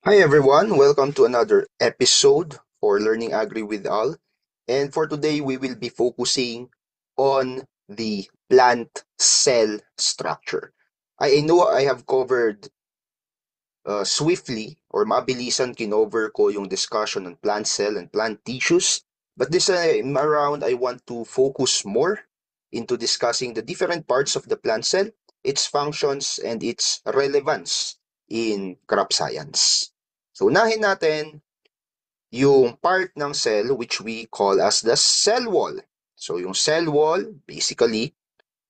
Hi everyone, welcome to another episode for Learning Agri with Al. And for today, we will be focusing on the plant cell structure. I know I have covered swiftly or mabilisan kinover ko yung discussion on plant cell and plant tissues. But this time around, I want to focus more into discussing the different parts of the plant cell, its functions, and its relevance in crop science. So unahin natin yung part ng cell which we call as the cell wall. So yung cell wall, basically,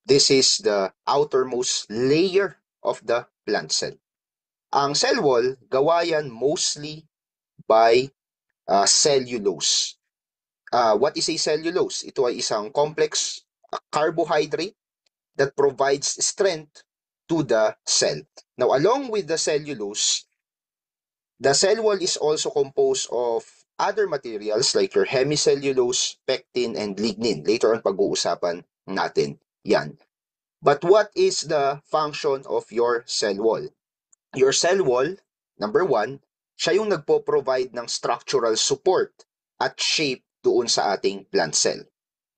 this is the outermost layer of the plant cell. Ang cell wall, gawa yan mostly by cellulose. What is a cellulose? Ito ay isang complex carbohydrate that provides strength to the cell. Now, along with the cellulose, the cell wall is also composed of other materials like your hemicellulose, pectin, and lignin. Later on, pag-uusapan natin yan. But what is the function of your cell wall? Your cell wall, number one, siya yung nagpo-provide ng structural support at shape doon sa ating plant cell.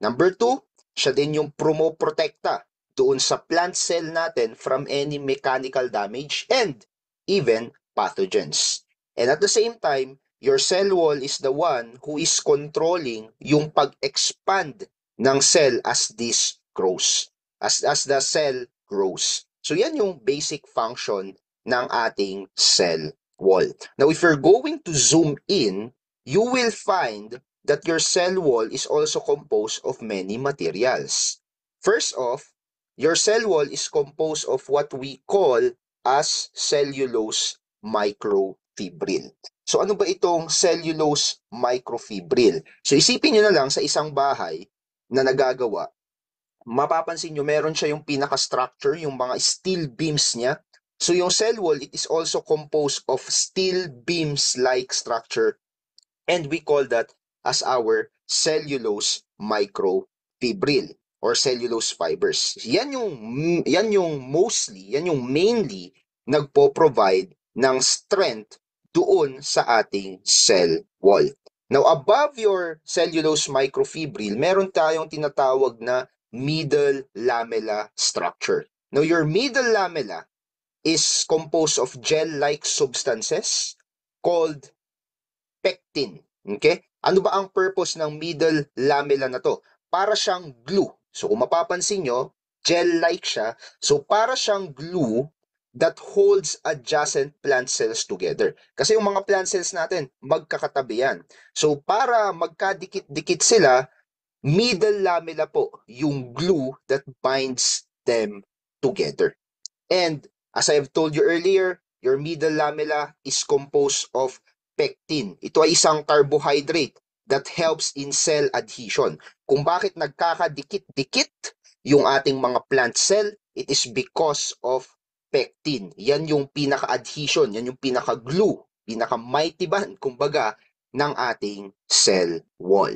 Number two, siya din yung promoprotekta doon sa plant cell natin from any mechanical damage and even pathogens. And at the same time, your cell wall is the one who is controlling yung pag-expand ng cell as this grows, as the cell grows. So yan yung basic function ng ating cell wall. Now, if you're going to zoom in, you will find that your cell wall is also composed of many materials. First off, your cell wall is composed of what we call as cellulose microfibril. So ano ba itong cellulose microfibril? So isipin nyo na lang sa isang bahay na nagagawa, mapapansin nyo meron siya yung pinaka-structure, yung mga steel beams niya. So yung cell wall, it is also composed of steel beams-like structure, and we call that as our cellulose microfibril or cellulose fibers. Yan yung mainly nagpo-provide ng strength doon sa ating cell wall. Now, above your cellulose microfibril, meron tayong tinatawag na middle lamella structure. Now, your middle lamella is composed of gel-like substances called pectin. Okay? Ano ba ang purpose ng middle lamella na to? Para siyang glue. So kung mapapansin nyo, gel-like siya. So para siyang glue that holds adjacent plant cells together. Kasi yung mga plant cells natin, magkakatabi yan. So para magkadikit-dikit sila, middle lamella po yung glue that binds them together. And as I have told you earlier, your middle lamella is composed of pectin. Ito ay isang carbohydrate that helps in cell adhesion. Kung bakit nagkakadikit-dikit yung ating mga plant cell, it is because of pectin. Yan yung pinaka-adhesion, yan yung pinaka-glue, pinaka-mighty band, kumbaga, ng ating cell wall.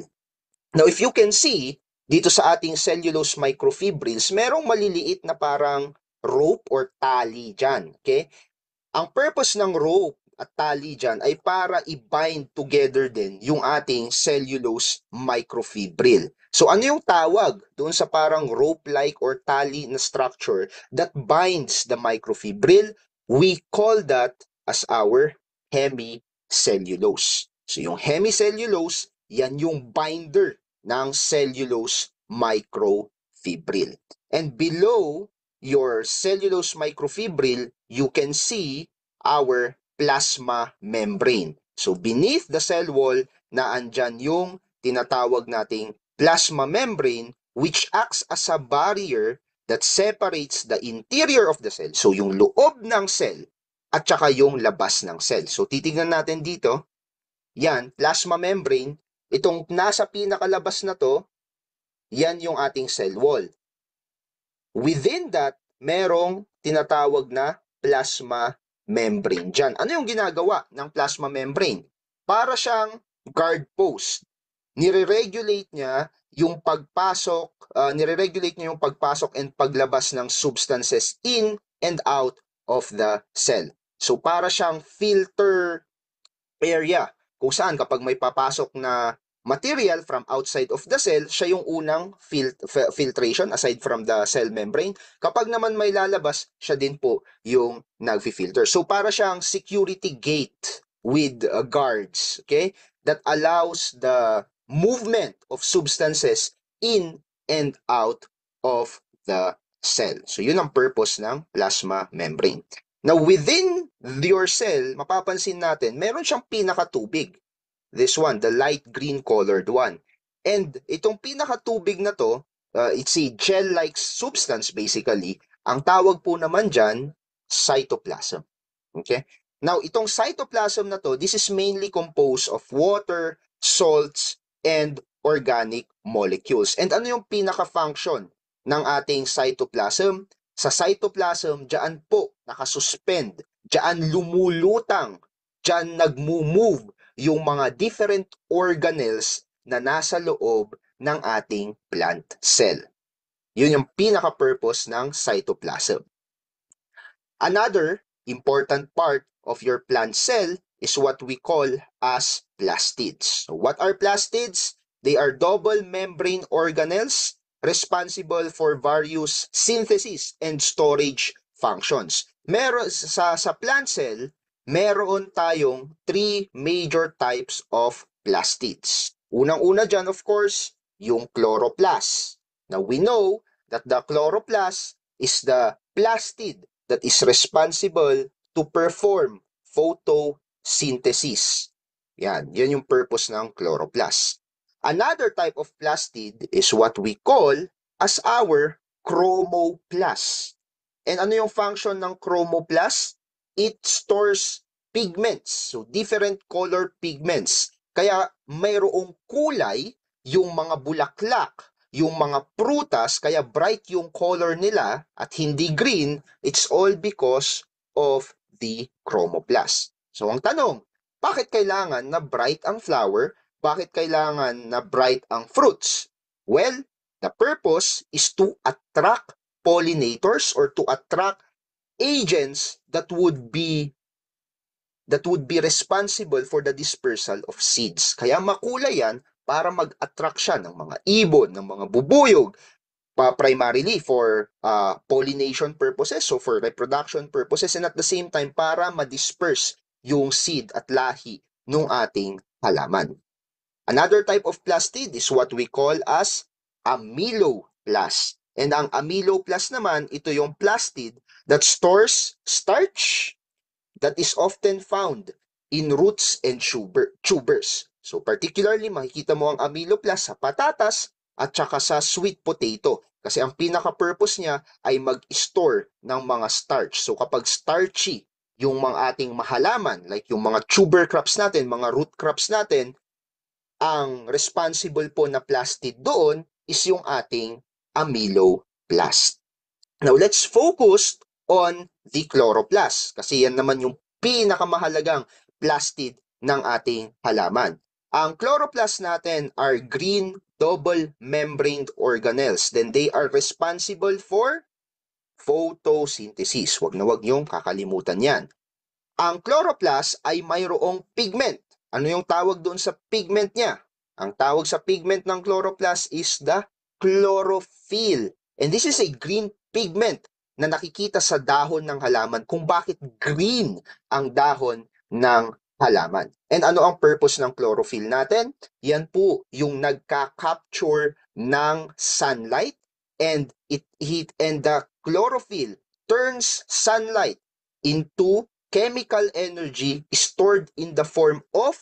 Now, if you can see, dito sa ating cellulose microfibrils, merong maliliit na parang rope or tali dyan. Okay? Ang purpose ng rope at tali dyan ay para i-bind together din yung ating cellulose microfibril. So ano yung tawag doon sa parang rope-like or tali na structure that binds the microfibril? We call that as our hemicellulose. So yung hemicellulose, yan yung binder ng cellulose microfibril. And below your cellulose microfibril, you can see our plasma membrane. So beneath the cell wall na andyan yung tinatawag nating plasma membrane, which acts as a barrier that separates the interior of the cell. So yung loob ng cell at saka yung labas ng cell. So titingnan natin dito, yan, plasma membrane, itong nasa pinakalabas na to, yan yung ating cell wall. Within that, merong tinatawag na plasma membrane dyan. Ano yung ginagawa ng plasma membrane? Para siyang guard post. Nire-regulate niya yung pagpasok, and paglabas ng substances in and out of the cell. So para siyang filter area kung saan kapag may papasok na material from outside of the cell, siya yung unang filtration aside from the cell membrane. Kapag naman may lalabas, siya din po yung nag-filter. So para siyang security gate with guards, okay? That allows the movement of substances in and out of the cell. So yun ang purpose ng plasma membrane. Now, within your cell, mapapansin natin, meron siyang pinakatubig. This one, the light green colored one. And itong pinakatubig na to, it's a gel-like substance basically. Ang tawag po naman dyan, cytoplasm. Okay? Now, itong cytoplasm na to, this is mainly composed of water, salts, and organic molecules. And ano yung pinaka-function ng ating cytoplasm? Sa cytoplasm, dyan po nakasuspend, dyan lumulutang, dyan nagmo-move yung mga different organelles na nasa loob ng ating plant cell. Yun yung pinaka-purpose ng cytoplasm. Another important part of your plant cell is what we call as plastids. So what are plastids? They are double membrane organelles responsible for various synthesis and storage functions. Meron sa plant cell, meron tayong three major types of plastids. Unang-una dyan, of course, yung chloroplast. Now, we know that the chloroplast is the plastid that is responsible to perform photosynthesis. Yan yung purpose ng chloroplast. Another type of plastid is what we call as our chromoplast. And ano yung function ng chromoplast? It stores pigments, so different color pigments. Kaya mayroong kulay yung mga bulaklak, yung mga prutas, kaya bright yung color nila at hindi green, it's all because of the chromoplast. So ang tanong, bakit kailangan na bright ang flower? Bakit kailangan na bright ang fruits? Well, the purpose is to attract pollinators or to attract agents that would be responsible for the dispersal of seeds. Kaya makulay yan para mag-attract siya ng mga ibon, ng mga bubuyog, primarily for pollination purposes, so for reproduction purposes, and at the same time para ma-disperse yung seed at lahi ng ating halaman. Another type of plastid is what we call as amyloplast. And ang amyloplast naman, ito yung plastid that stores starch that is often found in roots and tubers. So particularly, makikita mo ang amyloplast sa patatas at saka sa sweet potato. Kasi ang pinaka-purpose niya ay mag-store ng mga starch. So kapag starchy yung mga ating mahalaman, like yung mga tuber crops natin, mga root crops natin, ang responsible po na plastid doon is yung ating amyloplast. Now, let's focus on the chloroplast kasi yan naman yung pinakamahalagang plastid ng ating halaman. Ang chloroplast natin are green double membraned organelles. Then they are responsible for photosynthesis. Wag niyong kakalimutan yan. Ang chloroplast ay mayroong pigment. Ano yung tawag doon sa pigment niya? Ang tawag sa pigment ng chloroplast is the chlorophyll. And this is a green pigment na nakikita sa dahon ng halaman kung bakit green ang dahon ng halaman. And ano ang purpose ng chlorophyll natin? Yan po yung nagka-capture ng sunlight and the chlorophyll turns sunlight into chemical energy stored in the form of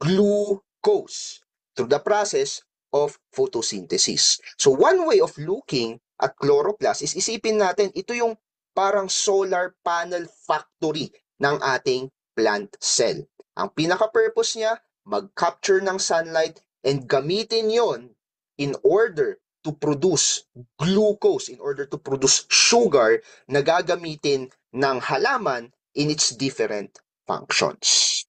glucose through the process of photosynthesis. So one way of looking at chloroplast is isipin natin ito yung parang solar panel factory ng ating plant cell. Ang pinaka-purpose niya, mag-capture ng sunlight and gamitin yon in order to produce glucose, in order to produce sugar na gagamitin ng halaman in its different functions.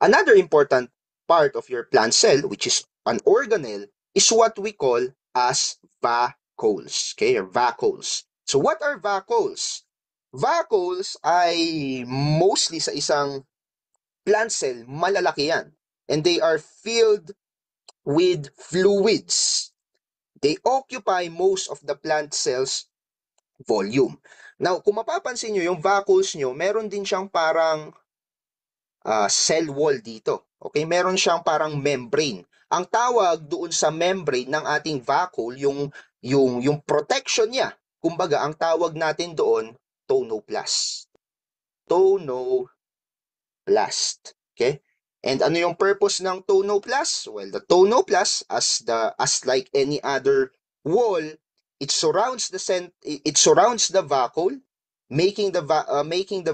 Another important part of your plant cell, which is an organelle, is what we call as vacuoles. Okay, or vacuoles. So what are vacuoles? Vacuoles ay mostly sa isang plant cell, malalaki yan. And they are filled with fluids. They occupy most of the plant cell's volume. Now, kung mapapansin nyo, yung vacuoles nyo, meron din siyang parang cell wall dito. Okay, meron siyang parang membrane. Ang tawag doon sa membrane ng ating vacuole, yung protection niya. Kumbaga, ang tawag natin doon, tonoplast. Tonoplast. Okay? And ano yung purpose ng tonoplast? Well, the tonoplast, as like any other wall, it surrounds the vacuole, making the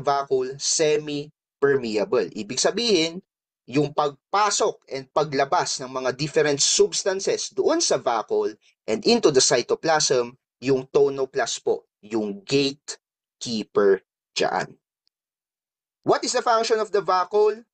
vacuole semi-permeable. Ibig sabihin, yung pagpasok and paglabas ng mga different substances doon sa vacuole and into the cytoplasm, yung tonoplast po, yung gatekeeper dyan. What is the function of the vacuole?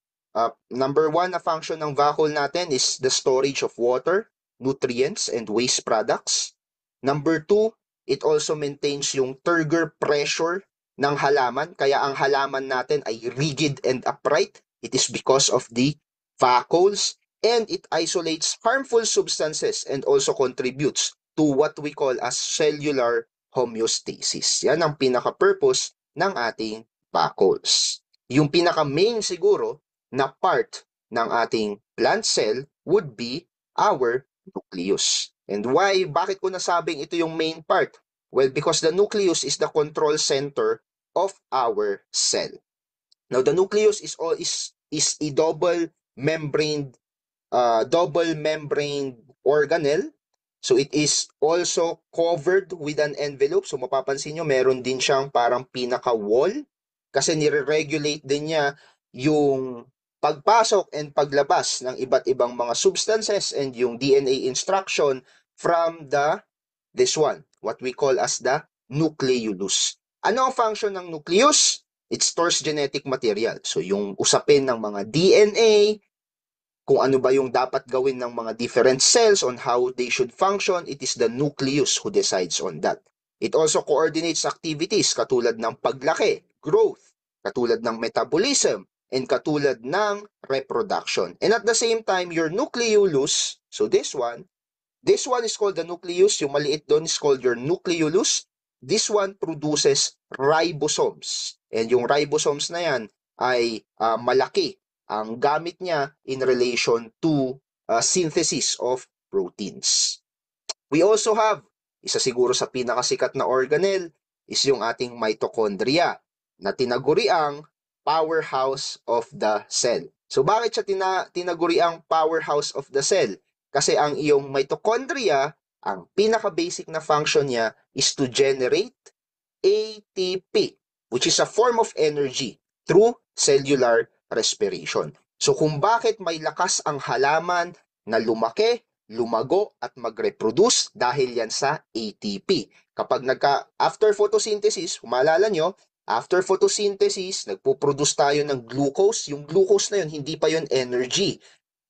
Number one na function ng vacuole natin is the storage of water, nutrients, and waste products. Number two, it also maintains yung turgor pressure ng halaman. Kaya ang halaman natin ay rigid and upright. It is because of the vacuoles. And it isolates harmful substances and also contributes to what we call as cellular homeostasis. Yan ang pinaka-purpose ng ating vacuoles. Yung pinaka-main siguro na part ng ating plant cell would be our nucleus. And why? Bakit ko nasabing ito yung main part? Well, because the nucleus is the control center of our cell. Now, the nucleus is a double membraned organelle. So it is also covered with an envelope. So mapapansin nyo, meron din siyang parang pinaka-wall kasi nire-regulate din niya yung pagpasok and paglabas ng iba't ibang mga substances and yung DNA instruction from this one, what we call as the nucleolus. Ano ang function ng nucleus? It stores genetic material. So yung usapin ng mga DNA, kung ano ba yung dapat gawin ng mga different cells on how they should function, it is the nucleus who decides on that. It also coordinates activities katulad ng paglaki, growth, katulad ng metabolism, and katulad ng reproduction. And at the same time, your nucleolus, so this one is called the nucleus, yung maliit doon is called your nucleolus. This one produces ribosomes. And yung ribosomes na yan ay malaki. Ang gamit niya in relation to synthesis of proteins. We also have, isa siguro sa pinakasikat na organelle, is yung ating mitochondria na tinaguri ang powerhouse of the cell. So bakit siya tinaguri ang powerhouse of the cell? Kasi ang iyong mitochondria, ang pinaka-basic na function niya is to generate ATP, which is a form of energy through cellular respiration. So kung bakit may lakas ang halaman na lumaki, lumago at mag-reproduce dahil yan sa ATP. Kapag after photosynthesis, maalala nyo, after photosynthesis, nagpo-produce tayo ng glucose. Yung glucose na yun, hindi pa yun energy.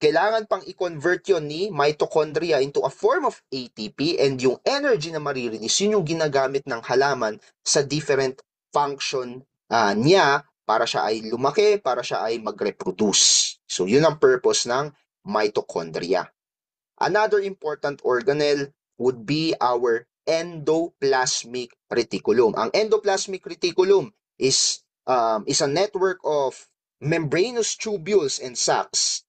Kailangan pang i-convert yun ni mitochondria into a form of ATP and yung energy na maririnis, yun yung ginagamit ng halaman sa different function niya para siya ay lumaki, para siya ay mag-reproduce. So yun ang purpose ng mitochondria. Another important organelle would be our endoplasmic reticulum. Ang endoplasmic reticulum is a network of membranous tubules and sacs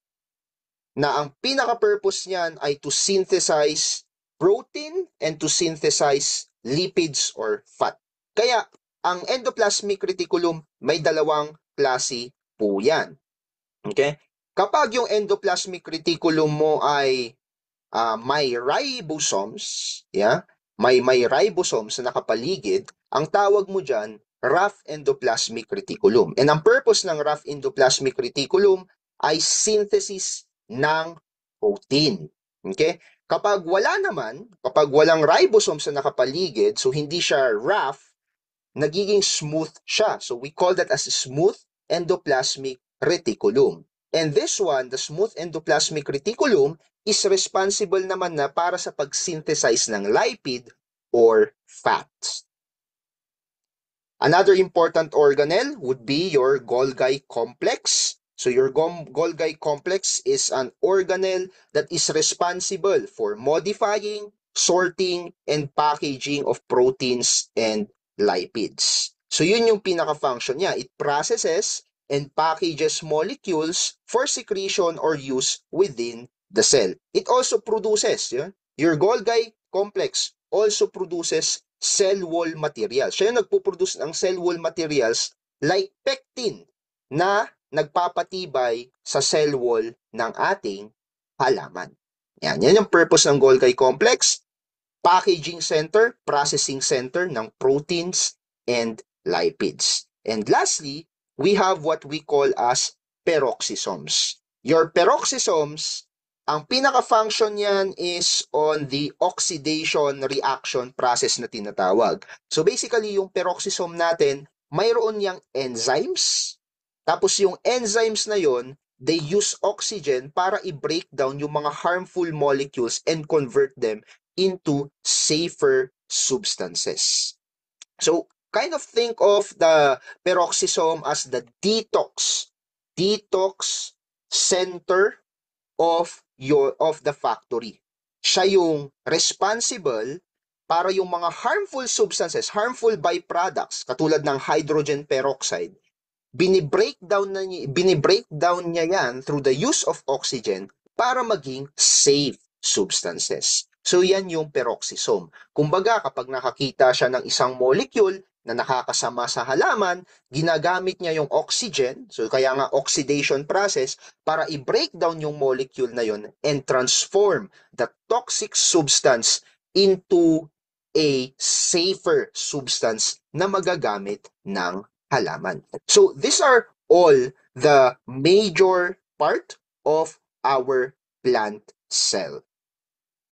na ang pinaka-purpose niyan ay to synthesize protein and to synthesize lipids or fat. Kaya ang endoplasmic reticulum may dalawang klase po yan. Okay? Kapag yung endoplasmic reticulum mo ay may ribosomes, may ribosomes na nakapaligid, ang tawag mo dyan, rough endoplasmic reticulum. And ang purpose ng rough endoplasmic reticulum ay synthesis ng protein. Okay? Kapag walang ribosomes na nakapaligid, so hindi siya rough, nagiging smooth siya. So we call that as smooth endoplasmic reticulum. And this one, the smooth endoplasmic reticulum, is responsible naman na para sa pag-synthesize ng lipid or fat. Another important organelle would be your Golgi complex. So your Golgi complex is an organelle that is responsible for modifying, sorting, and packaging of proteins and lipids. So yun yung pinaka-function niya. It processes and packages molecules for secretion or use within the cell. It also produces, your Golgi complex also produces cell wall materials. Siya yung nagpo-produce ng cell wall materials like pectin na nagpapatibay sa cell wall ng ating halaman. Yan yung purpose ng Golgi complex. Packaging center, processing center ng proteins and lipids. And lastly, we have what we call as peroxisomes. Your peroxisomes, ang pinaka-function niyan is on the oxidation reaction process na tinatawag. So basically, yung peroxisome natin, mayroon niyang enzymes. Tapos yung enzymes na yon, they use oxygen para i-break down yung mga harmful molecules and convert them into safer substances. So kind of think of the peroxisome as the detox center of the factory. Siya yung responsible para yung mga harmful substances, harmful byproducts katulad ng hydrogen peroxide, binibreakdown niya yan through the use of oxygen para maging safe substances. So yan yung peroxisome. Kumbaga kapag nakakita siya ng isang molecule na nakakasama sa halaman, ginagamit niya yung oxygen, so kaya nga oxidation process, para i-breakdown yung molecule na yun and transform the toxic substance into a safer substance na magagamit ng halaman. So these are all the major part of our plant cell.